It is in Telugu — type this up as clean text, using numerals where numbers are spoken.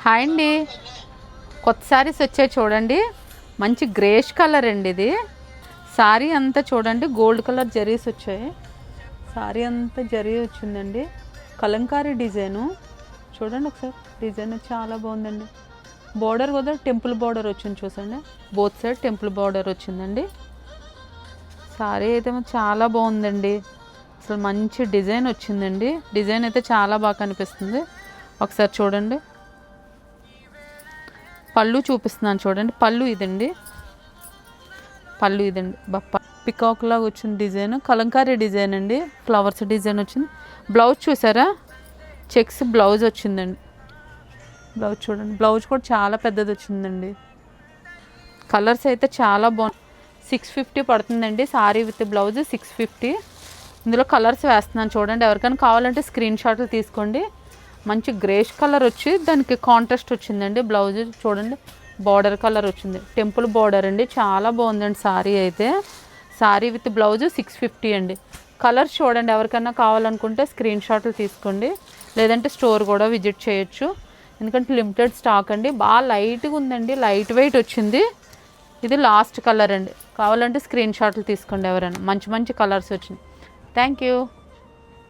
హాయ్ అండి, కొత్త శారీస్ వచ్చాయి చూడండి. మంచి గ్రేష్ కలర్ అండి ఇది. శారీ అంతా చూడండి గోల్డ్ కలర్ జరీస్ వచ్చాయి. శారీ అంతా జరీ వచ్చిందండి. కలంకారీ డిజైను చూడండి ఒకసారి. డిజైన్ చాలా బాగుందండి. బోర్డర్ కూడా టెంపుల్ బోర్డర్ వచ్చింది చూసండి. బోత్ సైడ్ టెంపుల్ బోర్డర్ వచ్చిందండి. శారీ అయితే చాలా బాగుందండి. అసలు మంచి డిజైన్ వచ్చిందండి. డిజైన్ అయితే చాలా బాగా కనిపిస్తుంది. ఒకసారి చూడండి. పళ్ళు చూపిస్తున్నాను చూడండి. పళ్ళు ఇదండి. పికాక్ లాగా వచ్చింది డిజైన్. కలంకారీ డిజైన్ అండి. ఫ్లవర్స్ డిజైన్ వచ్చింది. బ్లౌజ్ చూసారా, చెక్స్ బ్లౌజ్ వచ్చిందండి. బ్లౌజ్ చూడండి. బ్లౌజ్ కూడా చాలా పెద్దది వచ్చిందండి. కలర్స్ అయితే చాలా బాగుంది. 650 పడుతుందండి సారీ విత్ బ్లౌజ్. 650. ఇందులో కలర్స్ వేస్తున్నాను చూడండి. ఎవరికైనా కావాలంటే స్క్రీన్ షాట్లు తీసుకోండి. మంచి గ్రేష్ కలర్ వచ్చి దానికి కాంట్రాస్ట్ వచ్చిందండి. బ్లౌజ్ చూడండి, బార్డర్ కలర్ వచ్చింది. టెంపుల్ బార్డర్ అండి. చాలా బాగుందండి సారీ అయితే. సారీ విత్ బ్లౌజ్ 650 అండి. కలర్స్ చూడండి. ఎవరికైనా కావాలనుకుంటే స్క్రీన్ షాట్లు తీసుకోండి, లేదంటే స్టోర్ కూడా విజిట్ చేయొచ్చు. ఎందుకంటే లిమిటెడ్ స్టాక్ అండి. బాగా లైట్గా ఉందండి. లైట్ వెయిట్ వచ్చింది. ఇది లాస్ట్ కలర్ అండి. కావాలంటే స్క్రీన్ షాట్లు తీసుకోండి ఎవరైనా. మంచి మంచి కలర్స్ వచ్చినాయి. Thank you.